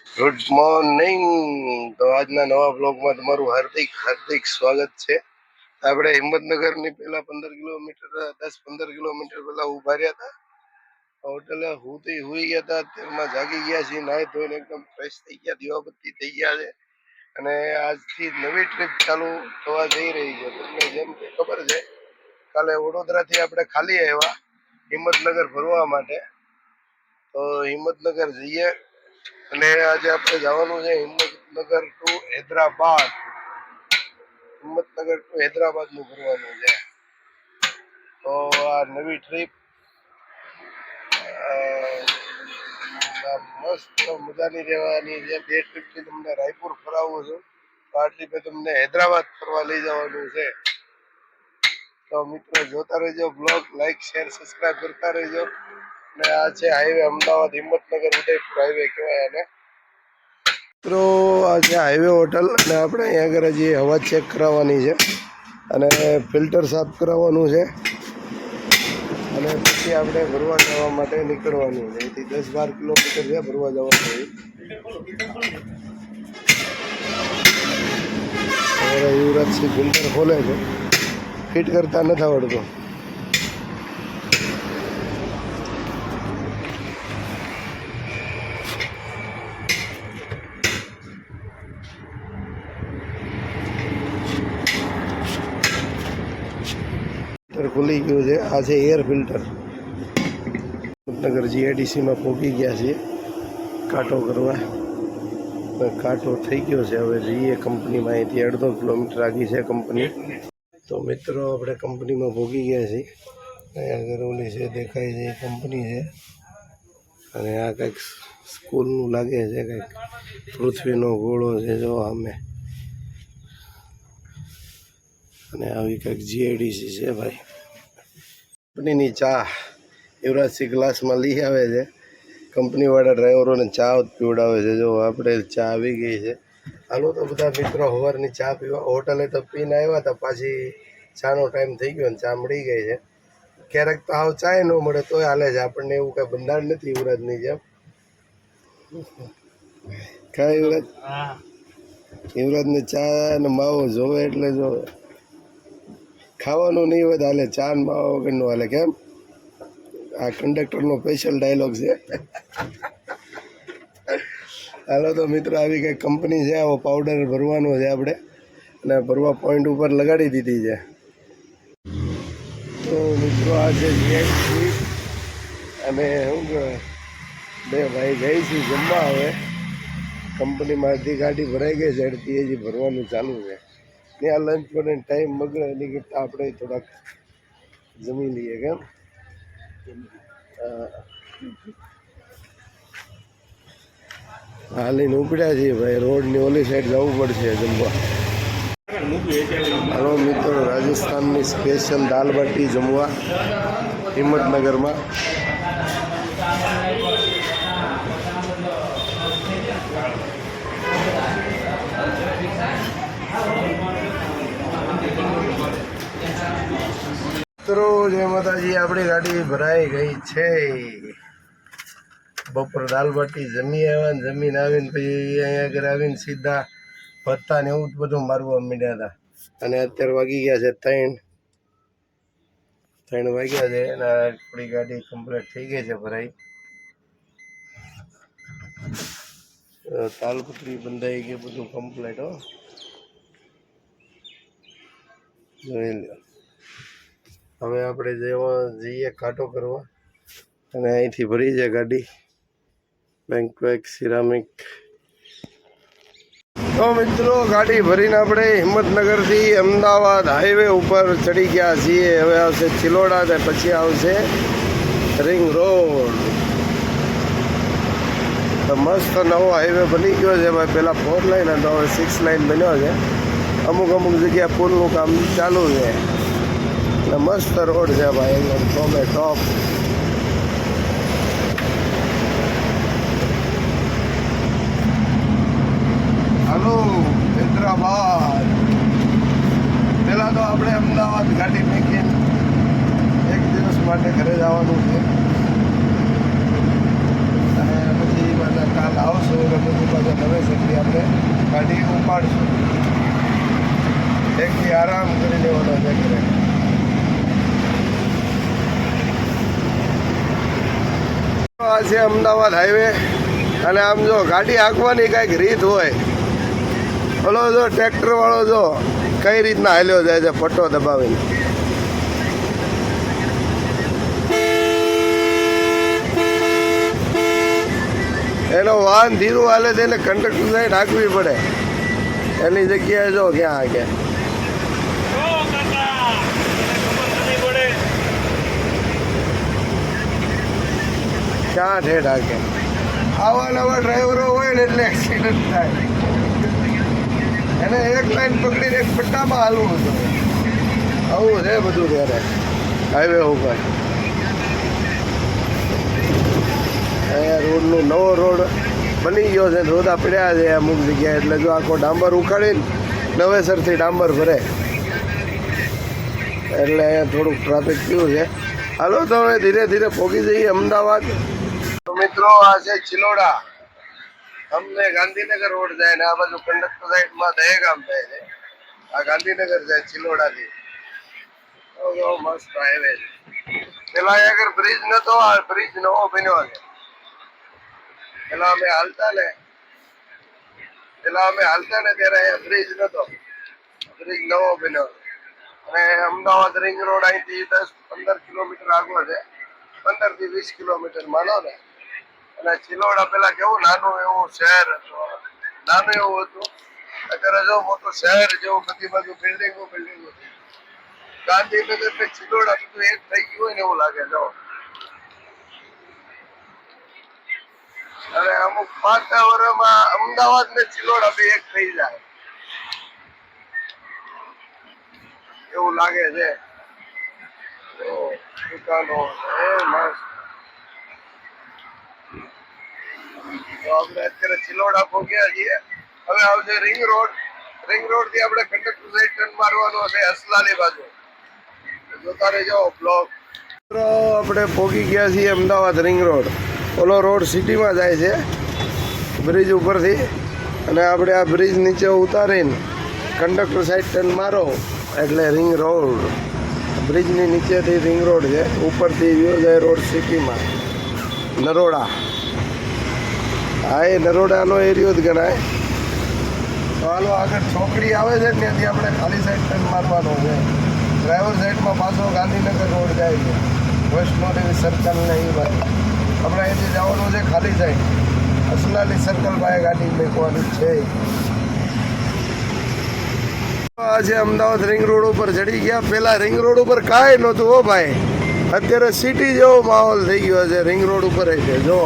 Good morning. તો આજના નવા બ્લોગમાં તમારું હાર્દિક હાર્દિક સ્વાગત છે. આપણે હિંમતનગરની પહેલા 15 કિલોમીટર 10-15 કિલોમીટર પહેલા ઉભા રહ્યા હતા હોટલે. હુઈ ગયા હતા, તેમાં જાગી ગયા છીએ, નાહી ધોઈને એકદમ ફ્રેશ થઈ ગયા, દીવાબત્તી થઈ ગયા છે. અને આજથી નવી ટ્રીપ ચાલુ થવા જઈ રહી છે. તમને જેમ કે ખબર છે, કાલે વડોદરાથી આપણે ખાલી આવ્યા હિંમતનગર ફરવા માટે. તો હિંમતનગર જઈએ અને આજે આપણે જવાનું છે હિંમતનગર ટુ હૈદરાબાદ. હિંમતનગર ટુ હૈદરાબાદ નું ફરવાનું છે. તો આ નવી ટ્રીપ મસ્ત મજાની રહેવાની છે. બે ટ્રીપથી તમને રાયપુર ફરાવું છું, તો આ ટ્રીપે તમને હૈદરાબાદ ફરવા લઈ જવાનું છે. તો મિત્રો જોતા રહેજો બ્લોગ, લાઈક શેર સબસ્ક્રાઈબ કરતા રહેજો. અને આ છે હાઈવે અમદાવાદ હિંમતનગર ઉદયપુર હાઈવે કહેવાય અને મિત્રો આ છે હાઈવે હોટલ. અને આપણે અહીંયા આગળ હજી હવા ચેક કરાવવાની છે અને ફિલ્ટર સાફ કરાવવાનું છે. અને પછી આપણે ભરવા જવા માટે નીકળવાનું છે. અહીંથી 10-12 કિલોમીટર છે ભરવા જવાનું છે. યુવરાજસિંહ ફિલ્ટર ખોલે છે, ફિટ કરતા નથી આવડતું. ખુલી ગયું છે. આ છે એર ફિલ્ટર. હિંમતનગર જીઆઈડીસીમાં પહોંચી ગયા છીએ કાંટો કરવા. કાંટો થઈ ગયો છે. હવે જઈએ કંપનીમાં. અહીંથી 1.5 કિલોમીટર આગી છે કંપની. તો મિત્રો આપણે કંપનીમાં પહોંચી ગયા છીએ. અહીંયા આગળ ઓલી છે દેખાય છે એ કંપની છે. અને આ કંઈક સ્કૂલનું લાગે છે, કંઈક પૃથ્વીનો ગોળો છે જો અમે. અને આવી કંઈક જીઆઈડીસી છે ભાઈ. કંપનીની ચા યુવરાજસિંહ ગ્લાસમાં લઈ આવે છે. કંપનીવાળા ડ્રાઈવરોને ચા પીવડાવે છે. જો આપણે ચા આવી ગઈ છે. હાલો તો બધા મિત્રો સવારની ચા પીવા હોટલે તો પીને આવ્યા હતા, પાછી ચાનો ટાઈમ થઈ ગયો ને ચા મળી ગઈ છે. ક્યારેક તો આવ ચાય ન મળે તોય હાલે છે. આપણને એવું કાંઈ બંધારણ નથી યુવરાજની જેમ. કાંઈ યુવરાજને ચા ને માવો જોવે એટલે જોવે. ખાવાનું નહીં હોય તો હાલે, ચા ને માવા વગરનું હાલે. કેમ? આ કંડક્ટરનો સ્પેશિયલ ડાયલોગ છે. હાલો તો મિત્રો આવી કંઈક કંપની છે. આવો પાવડર ભરવાનો છે આપણે, અને ભરવા પોઈન્ટ ઉપર લગાડી દીધી છે. તો મિત્રો આ છે જીઆઈડીસી. અને શું કહેવાય, બે ભાઈ ગઈ છે જમવા. હવે કંપનીમાં અડધી ગાડી ભરાઈ ગઈ છે, અડધી હજી ભરવાનું ચાલુ છે. ત્યાં લંચ કરીને ટાઈમ બગડે એની કરતાં આપણે થોડાક જમી લઈએ. કેમ? હાલીને ઉપડ્યા છીએ ભાઈ. રોડની ઓલી સાઈડ જવું પડશે જમવા. હાલો મિત્રો, રાજસ્થાનની સ્પેશિયલ દાલ બાટી જમવા હિંમતનગરમાં. મિત્રો જય માતાજી, આપણી ગાડી ભરાઈ ગઈ છે. બપોર દાલ બાટી જમી આવ્યા ને જમીને આવીને પછી અહીંયા આગળ આવીને સીધા ભત્તા ને એવું જ બધું મારવા માંડ્યા હતા. અને અત્યારે વાગી ગયા છે 3 વાગ્યા છે અને આપણી ગાડી કમ્પ્લીટ થઈ ગઈ છે ભરાઈ. તાલપત્રી બંધાઈ ગઈ, બધું કમ્પ્લીટ. હો, જોઈ લો. હવે આપણે જઈએ કાંટો કરવા. અને અહીંથી ભરી છે ગાડી બેંકવેક સિરામિક. તો મિત્રો ગાડી ભરીને આપણે હિંમતનગરથી અમદાવાદ હાઈવે ઉપર ચડી ગયા છીએ. હવે આવશે ચિલોડા ને પછી આવશે રિંગ રોડ. તો મસ્ત નવો હાઈવે બની ગયો છે ભાઈ. પહેલાં 4 લાઇન હતો, હવે 6 લાઇન બન્યો છે. અમુક જગ્યા પુલનું કામ ચાલુ છે. અને મસ્ત રોડ છે ભાઈ, એકદમ ટોમે ટોપ. હાલો હૈદરાબાદ. પહેલાં તો આપણે અમદાવાદ ગાડી મૂકીને 1 દિવસ માટે ઘરે જવાનું છે. અને પછી કાલ આવશું. દિવસ એટલી આપણે ગાડી ઉપાડશું. એકથી આરામ કરી લેવાનો છે ઘરે. આ છે અમદાવાદ હાઈવે. અને આમ જો ગાડી હાંકવાની કાંઈક રીત હોય. ઓલો જો ટ્રેક્ટર વાળો જો કઈ રીતના હાલ્યો જાય છે પટ્ટો દબાવીને. એનો વાહન ધીરું હાલે છે એટલે કંડક્ટર સાઈડ હાંકવી પડે. એની જગ્યાએ જો ક્યાં હાંકે. ક્યાં ઠેઠ હાંકે. આવા નવા ડ્રાઈવરો હોય ને એટલે એક્સિડન્ટ થાય. એને એક લાઈન પકડીને એક પટ્ટામાં હાલવું જોઈએ. આવું છે બધું ત્યારે હાઈવે ઉપર. અહીંયા રોડનું નવો રોડ બની ગયો છે. રોદા પડ્યા છે અમુક જગ્યાએ. એટલે જો આખો ડાંબર ઉખાડીને નવેસરથી ડાંબર ભરે એટલે અહીંયા થોડુંક ટ્રાફિક થયું છે. હાલો તો હવે ધીરે ધીરે પહોંચી જઈએ અમદાવાદ. તો મિત્રો આ છે ચિલોડા. અમને ગાંધીનગર રોડ જાય ને આ બાજુ કંડક્ટર સાઈડમાં દહેગામ જાય છે. આ ગાંધીનગર જાય ચિલોડાથી. મસ્ત હાઈવે છે. પેલા આગળ બ્રિજ નતો, આ બ્રિજ નવો બન્યો છે. પેલા અમે હાલતા ને ત્યારે અહીંયા બ્રિજ નતો. બ્રિજ નવો બન્યો. અને અમદાવાદ રિંગ રોડ અહીંથી 10-15 કિલોમીટર આગળ છે. 15 થી 20 કિલોમીટર માનો ને. અને ચિલોડા પેલા કેવું નાનું એવું શહેર હતું. નાનું એવું હતું. અત્યારે જો મોટું શહેર જેવું બધી બાજુ બિલ્ડિંગો હતી. ગાંધીનગર ને ચિલોડા બધું એક થઈ ગયું હોય ને એવું લાગે. જો અને અમુક 5 વર્ષમાં અમદાવાદ ને ચિલોડા બે એક થઈ જાય એવું લાગે છે. દુકાનો મસ્ત. આપણે અત્યારે ચિલોડા પહોંચ્યા છીએ. હવે આવશે રિંગ રોડ. રિંગ રોડ થી આપણે કંડક્ટર સાઈડ ટર્ન મારવાનો છે અસલાની બાજુ. જોતા રહેજો બ્લોગ. આપણે પહોંચી ગયા છીએ અમદાવાદ રિંગ રોડ. ઓલો રોડ સિટીમાં જાય છે બ્રિજ ઉપરથી. અને આપણે આ બ્રિજ નીચે ઉતારીને કંડક્ટર સાઈડ ટર્ન મારો એટલે રિંગ રોડ. બ્રિજની નીચેથી રિંગ રોડ છે. ઉપરથી ગયો જાય રોડ સિટીમાં નરોડા. હા એ નરોડાનો એરિયો જ ગણાય. તો હાલો આગળ ચોકડી આવે છે ને ત્યાંથી આપણે ખાલી સાઈડ ટર્ન મારવાનો છે. ડ્રાઈવર સાઈડમાં પાછો ગાંધીનગર રોડ જાય છે. વૈષ્ણોદેવી સર્કલ ને એ બાજુ આપણે અહીંથી જવાનું છે ખાલી સાઈડ. અસલાની સર્કલ પાસે ગાડી મૂકવાની છે. આજે અમદાવાદ રિંગ રોડ ઉપર ચડી ગયા. પેલા રિંગ રોડ ઉપર કાંઈ નહોતું હો ભાઈ. અત્યારે સિટી જેવો માહોલ થઈ ગયો છે રિંગ રોડ ઉપર છે. જો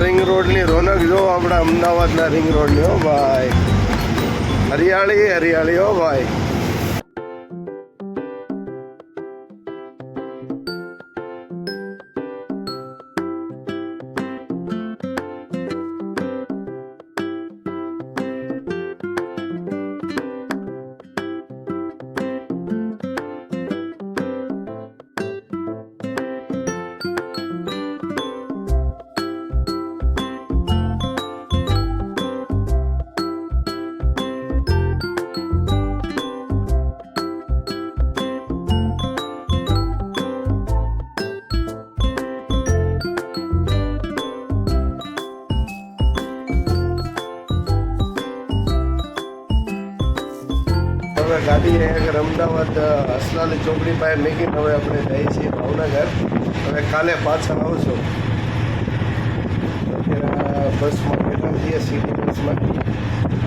રિંગ રોડની રોનક જો આપણા અમદાવાદના રિંગ રોડની. હો ભાઈ હરિયાળી હરિયાળી. હો ભાઈ ગાડી આગળ અમદાવાદ અસલાલી ચોકડી પાસે મેકીને હવે આપણે જઈએ છીએ ભાવનગર. હવે કાલે પાછા આવશો. અત્યારે બસમાં બેઠા છીએ, સિટી બસમાં.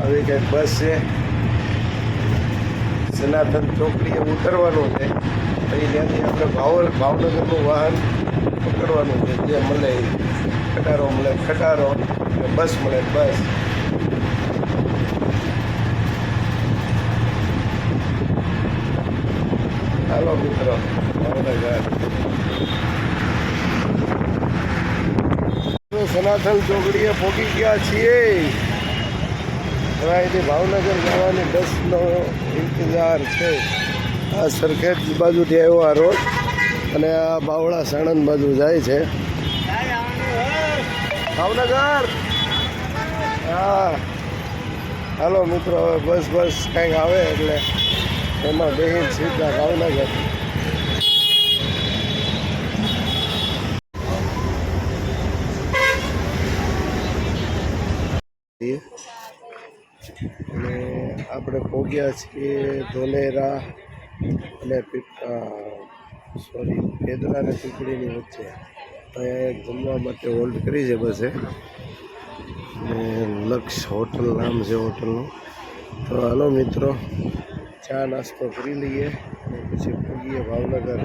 આવી કંઈક બસ છે. સનાતન ચોકડીએ ઉતરવાનું છે, પછી ત્યાંથી આપણે ભાવનગરનું વાહન પકડવાનું છે. જે મળે ખટારો મળે ખટારો, બસ મળે બસ. હાલો મિત્રો, ભાવનગર સનાતન ચોકડીએ પહોંચી ગયા છીએ. હવે અહીંથી ભાવનગર જવાની બસનો ઇંતજાર છે. આ સરખેજ બાજુથી આવ્યો આ રોડ, અને આ બાવળા સાણંદ બાજુ જાય છે ભાવનગર. હા હાલો મિત્રો, હવે બસ કંઈક આવે એટલે એમાં બેહીને સીધા ભાવનગર. અને આપણે પહોંચ્યા છીએ ધોલેરા અને પેદરા અને પીપળીની વચ્ચે. અહીંયા એક જમવા માટે હોલ્ડ કરી છે બસે, અને લક્ષ હોટલ નામ છે હોટલનું. તો હાલો મિત્રો, ચા નાસ્તો કરી લઈએ અને પછી પહોંચીએ ભાવનગર.